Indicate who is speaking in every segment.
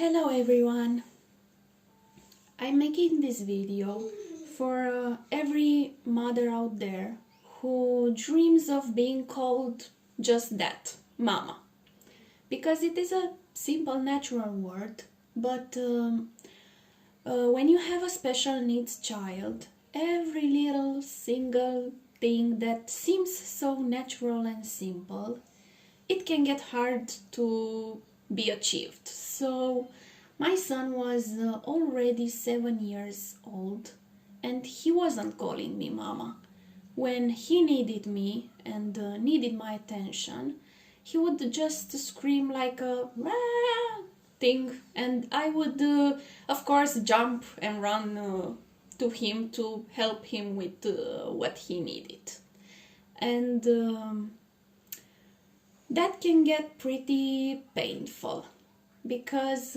Speaker 1: Hello everyone! I'm making this video for every mother out there who dreams of being called just that, mama. Because it is a simple natural word, but when you have a special needs child, every little single thing that seems so natural and simple, it can get hard to be achieved. So my son was already 7 years old and he wasn't calling me mama. When he needed me and needed my attention, he would just scream like a "Rah!" thing, and I would of course jump and run to him to help him with what he needed. And that can get pretty painful because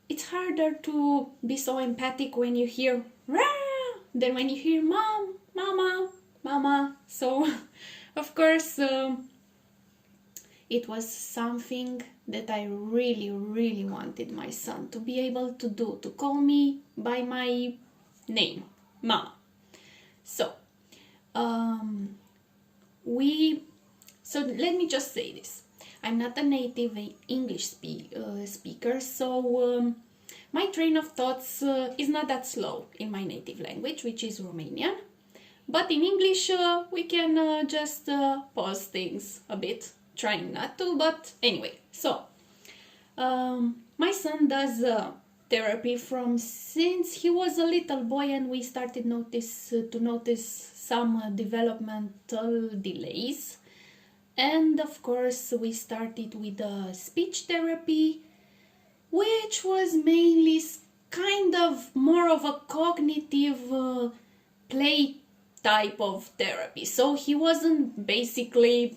Speaker 1: it's harder to be so empathic when you hear "Rah!" than when you hear mom, mama, mama. So of course it was something that I really wanted my son to be able to do, to call me by my name, mama. So So let me just say this. I'm not a native English speaker, so my train of thoughts is not that slow in my native language, which is Romanian. But in English, we can just pause things a bit, trying not to, but anyway. So, my son does therapy from since he was a little boy, and we started to notice some developmental delays. And of course we started with speech therapy, which was mainly kind of more of a cognitive play type of therapy. So he wasn't basically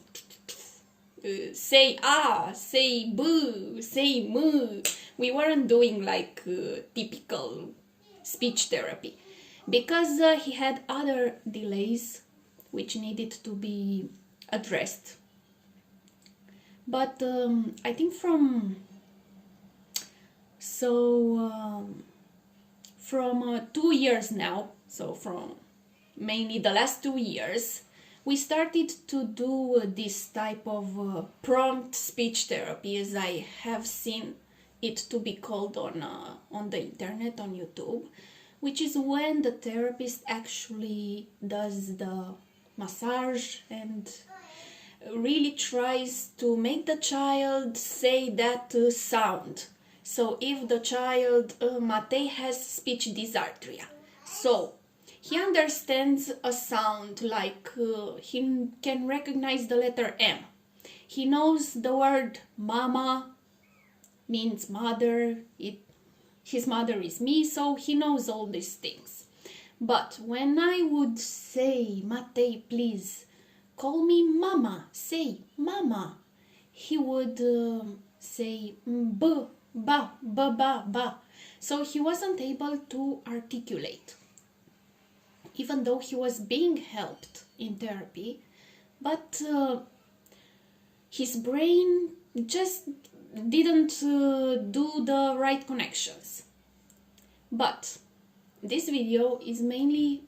Speaker 1: say ah, say boo, say moo. We weren't doing like typical speech therapy because he had other delays which needed to be addressed. But I think from 2 years now, so from mainly the last 2 years, we started to do this type of prompt speech therapy, as I have seen it to be called on the internet, on YouTube, which is when the therapist actually does the massage and really tries to make the child say that sound. So if the child, Matei has speech dysarthria, so he understands a sound like he can recognize the letter M. He knows the word mama means mother, his mother is me, so he knows all these things. But when I would say, Matei, please, call me mama, say mama, he would say b, ba, ba, ba, ba. So he wasn't able to articulate, even though he was being helped in therapy, but his brain just didn't do the right connections. But this video is mainly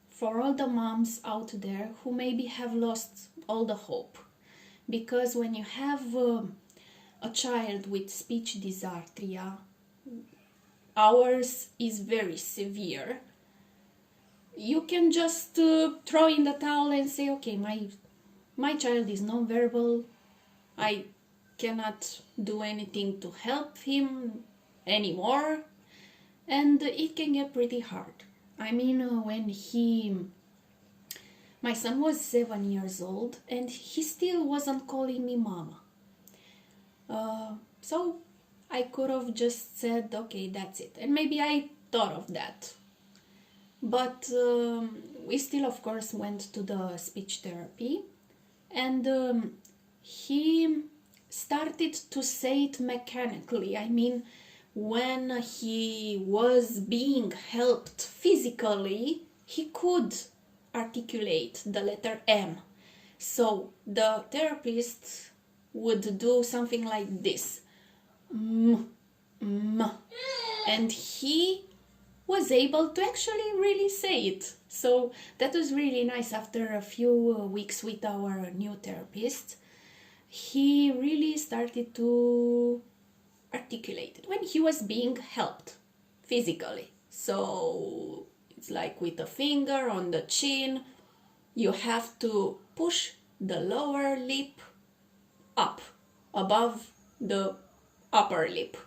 Speaker 1: for all the moms out there who maybe have lost all the hope. Because when you have a child with speech dysarthria, ours is very severe, you can just throw in the towel and say, okay, my child is non-verbal, I cannot do anything to help him anymore, and it can get pretty hard. I mean, when my son was 7 years old and he still wasn't calling me mama. So I could have just said, okay, that's it. And maybe I thought of that. But we still, of course, went to the speech therapy, and he started to say it mechanically. I mean, when he was being helped physically, he could articulate the letter M. So the therapist would do something like this. m, m. And he was able to actually really say it. So that was really nice. After a few weeks with our new therapist, he really started to articulate it when he was being helped physically. So it's like with a finger on the chin, you have to push the lower lip up above the upper lip.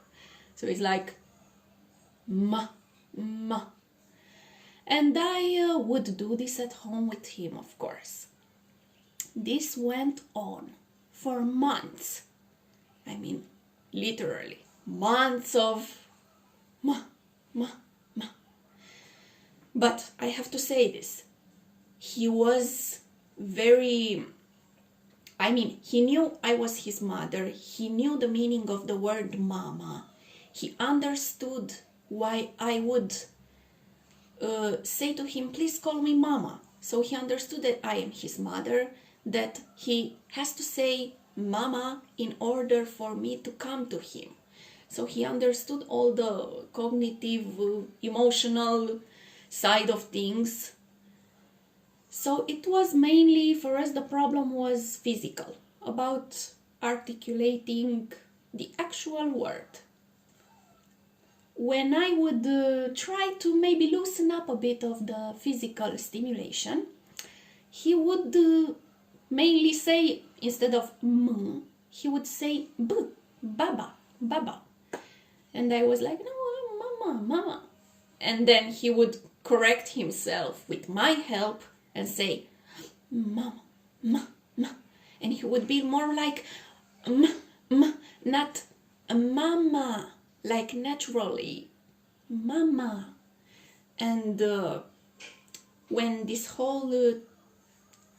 Speaker 1: So it's like ma, ma. And I would do this at home with him, of course. This went on for months. I mean, literally, months of ma, ma, ma. But I have to say this. He was very... I mean, he knew I was his mother. He knew the meaning of the word mama. He understood why I would say to him, please call me mama. So he understood that I am his mother, that he has to say mama in order for me to come to him. So he understood all the cognitive, emotional side of things. So it was mainly, for us, the problem was physical, about articulating the actual word. When I would try to maybe loosen up a bit of the physical stimulation, he would mainly say, instead of m, he would say b, baba, baba. And I was like, no, mama, mama. And then he would correct himself with my help and say, mama, ma, ma. And he would be more like, not mama, like naturally, mama. And when this whole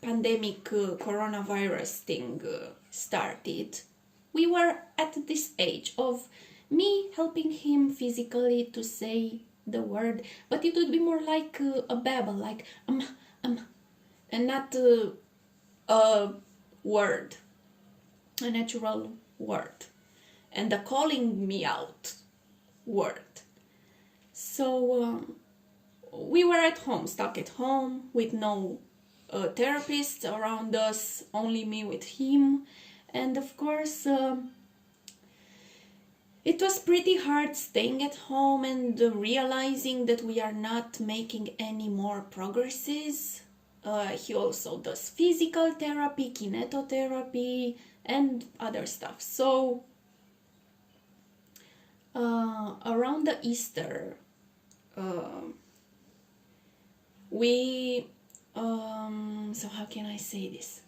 Speaker 1: pandemic coronavirus thing started, we were at this age of me helping him physically to say the word, but it would be more like a babble, like and not a word, a natural word, and the calling me out word. So we were at home, stuck at home with no therapists around us, only me with him, and of course it was pretty hard staying at home and realizing that we are not making any more progresses. He also does physical therapy, kinetotherapy, and other stuff. So around the Easter, we so how can I say this?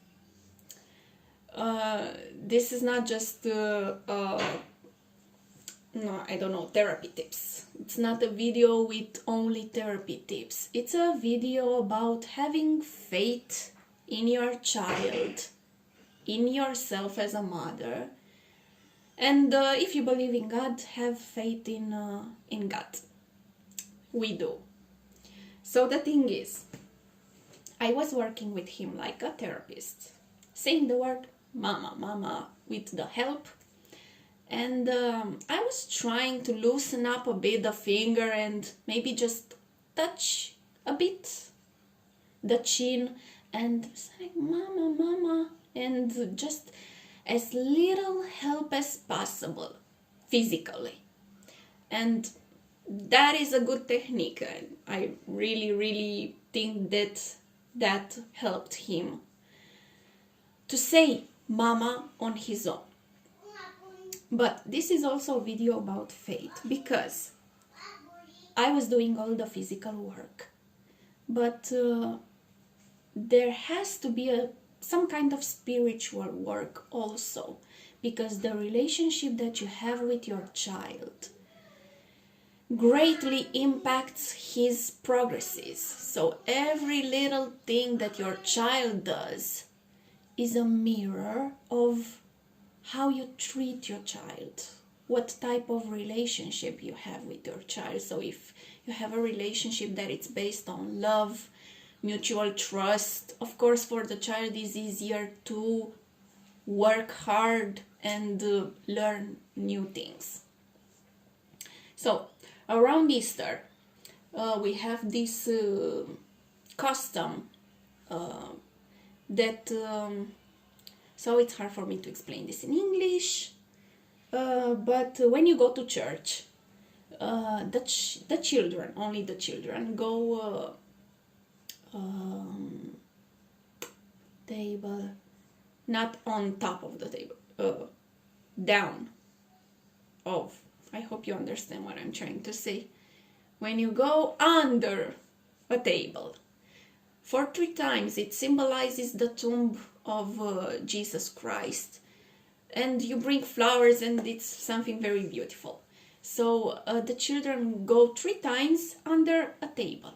Speaker 1: This is not just no, I don't know, therapy tips. It's not a video with only therapy tips. It's a video about having faith in your child, in yourself as a mother. And if you believe in God, have faith in God. We do. So the thing is, I was working with him like a therapist, saying the word mama, mama, with the help. And I was trying to loosen up a bit the finger and maybe just touch a bit the chin and say mama, mama, and just as little help as possible physically. And that is a good technique. And I really, really think that helped him to say mama on his own. But this is also a video about faith, because I was doing all the physical work, but there has to be some kind of spiritual work also, because the relationship that you have with your child greatly impacts his progresses. So every little thing that your child does is a mirror of how you treat your child, what type of relationship you have with your child. So if you have a relationship that it's based on love, mutual trust, of course for the child it's easier to work hard and learn new things. So around Easter, we have this custom that so it's hard for me to explain this in English, but when you go to church, the children, only the children, go table, not on top of the table, down of. I hope you understand what I'm trying to say. When you go under a table, for 3 times it symbolizes the tomb of Jesus Christ, and you bring flowers, and it's something very beautiful. So the children go 3 times under a table,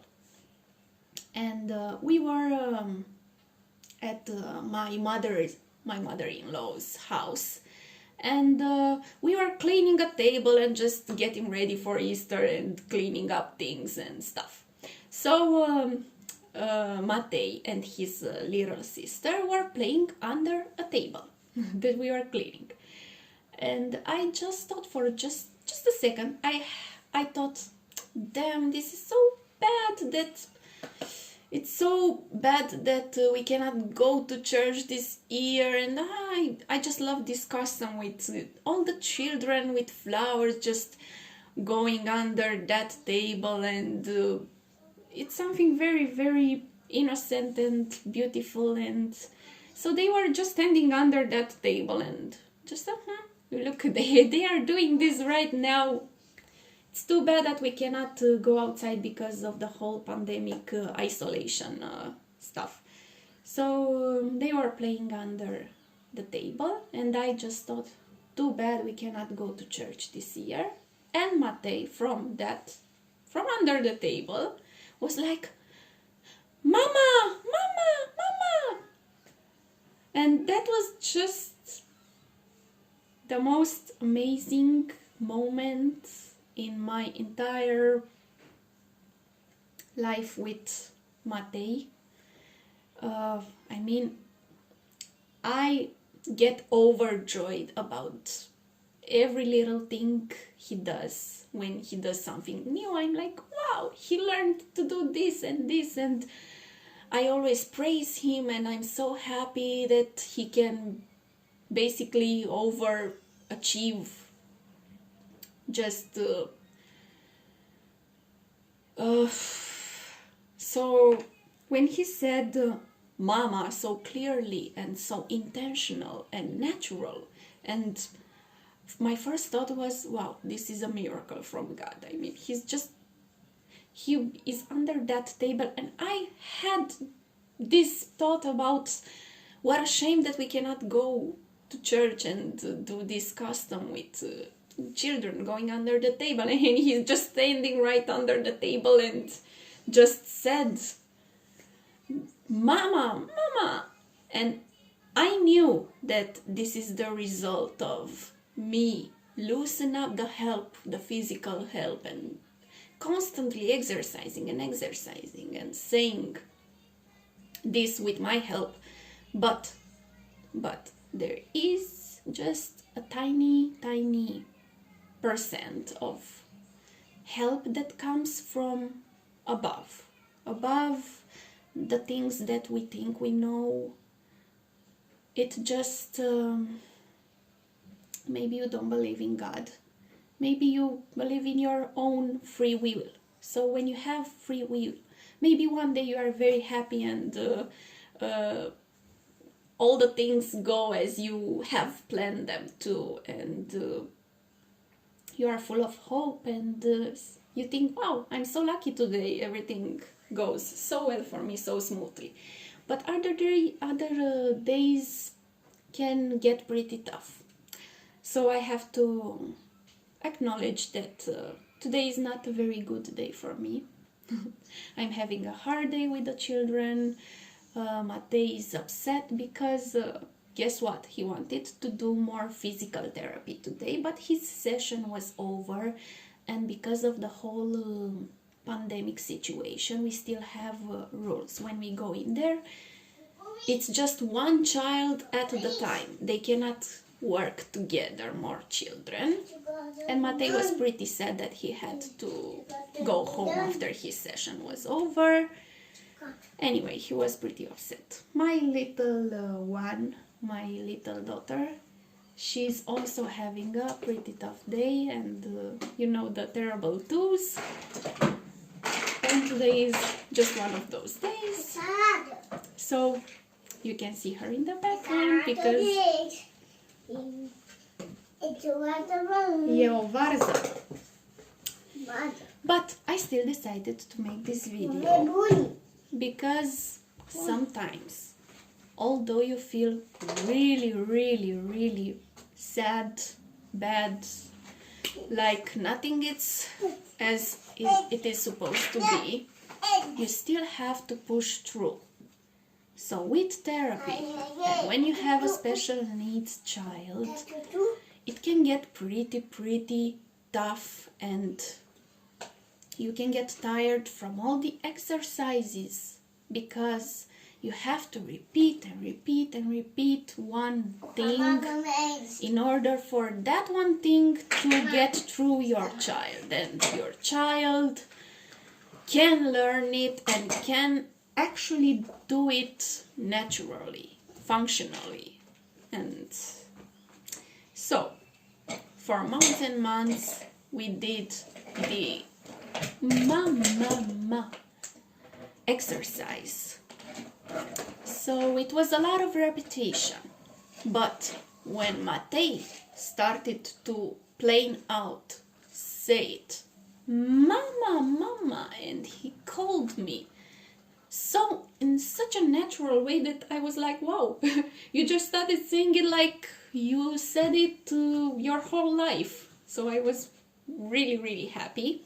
Speaker 1: and we were at my mother-in-law's house, and we were cleaning a table and just getting ready for Easter and cleaning up things and stuff. So Matei and his little sister were playing under a table that we were cleaning, and I just thought for just a second, I thought, damn, this is so bad that it's so bad that we cannot go to church this year, and I just love this custom with all the children with flowers just going under that table, and it's something very, very innocent and beautiful. And so they were just standing under that table and just look, they are doing this right now. It's too bad that we cannot go outside because of the whole pandemic isolation stuff. So they were playing under the table, and I just thought, too bad we cannot go to church this year. And Matei from under the table was like, Mama, Mama, Mama! And that was just the most amazing moment in my entire life with Matei. I mean, I get overjoyed about every little thing he does. When he does something new, I'm like, wow, he learned to do this, and I always praise him, and I'm so happy that he can basically overachieve. Just so when he said mama so clearly and so intentional and natural, and my first thought was, wow, this is a miracle from God. I mean, he is under that table, and I had this thought about what a shame that we cannot go to church and do this custom with children going under the table, and he's just standing right under the table and just said, Mama, Mama. And I knew that this is the result of me loosen up the physical help, and constantly exercising and saying this with my help. But there is just a tiny percent of help that comes from above the things that we think we know. It just maybe you don't believe in God, maybe you believe in your own free will. So when you have free will, maybe one day you are very happy, and all the things go as you have planned them to, and you are full of hope, and you think, wow, I'm so lucky today, everything goes so well for me, so smoothly. But other days can get pretty tough. So I have to acknowledge that today is not a very good day for me. I'm having a hard day with the children. Matei is upset because guess what? He wanted to do more physical therapy today, but his session was over, and because of the whole pandemic situation, we still have rules. When we go in there, it's just one child at the time. They cannot work together more children. And Matei was pretty sad that he had to go home after his session was over. Anyway, he was pretty upset. My little one, my little daughter, she's also having a pretty tough day, and you know, the terrible twos. And today is just one of those days. So you can see her in the background because e o varză. But I still decided to make this video because sometimes, although you feel really sad, bad, like nothing is as it is supposed to be, you still have to push through. So with therapy, and when you have a special needs child, it can get pretty tough, and you can get tired from all the exercises because you have to repeat and repeat one thing in order for that one thing to get through your child, and your child can learn it and can actually do it naturally, functionally. And so for months and months we did the mama exercise. So it was a lot of repetition, but when Matei started to plain out say it, mama, and he called me so in such a natural way that I was like, wow, you just started saying it like you said it your whole life. So I was really happy.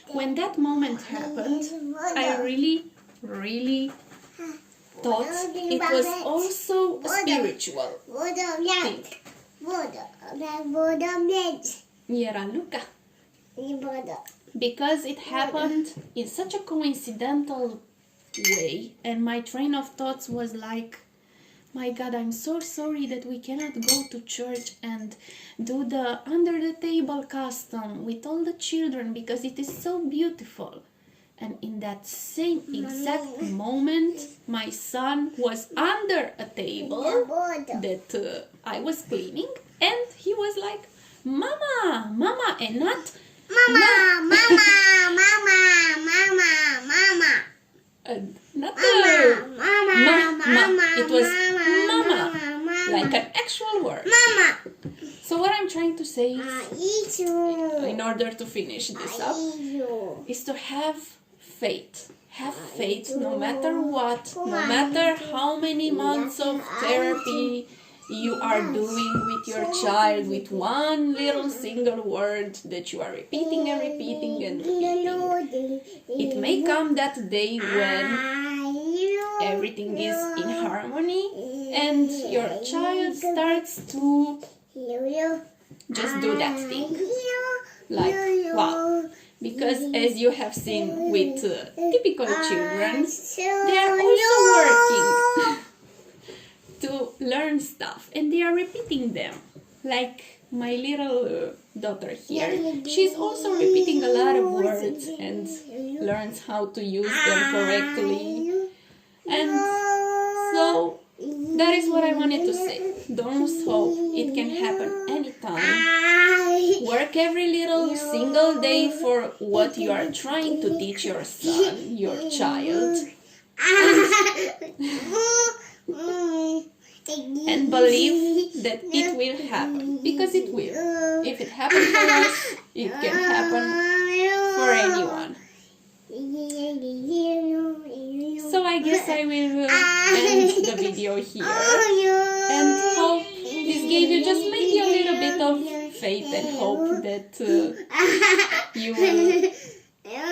Speaker 1: When that moment happened, I really thought it was also a spiritual thing. Era Luca. Because it happened in such a coincidental way, and my train of thoughts was like, my God, I'm so sorry that we cannot go to church and do the under the table custom with all the children because it is so beautiful. And in that same exact moment, my son was under a table that I was cleaning, and he was like, mama, and not
Speaker 2: mama.
Speaker 1: Not it was mama, like an actual word.
Speaker 2: Mama.
Speaker 1: So what I'm trying to say is, in order to finish this up, is to have faith. Have faith no matter what, no matter how many months of therapy you are doing with your child, with one little single word that you are repeating and repeating. It may come that day when everything is in harmony and your child starts to just do that thing. Like, wow. Because as you have seen with typical children, they are also working to learn stuff, and they are repeating them. Like my little daughter here, she's also repeating a lot of words and learns how to use them correctly. And so that is what I wanted to say. Don't hope it can happen anytime. Work every little single day for what you are trying to teach your son, your child. And believe that it will happen, because it will. If it happened for us, it can happen for anyone. So I guess I will end the video here, and hope this gave you just maybe a little bit of faith and hope that you will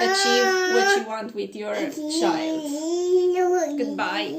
Speaker 1: achieve what you want with your child. Goodbye.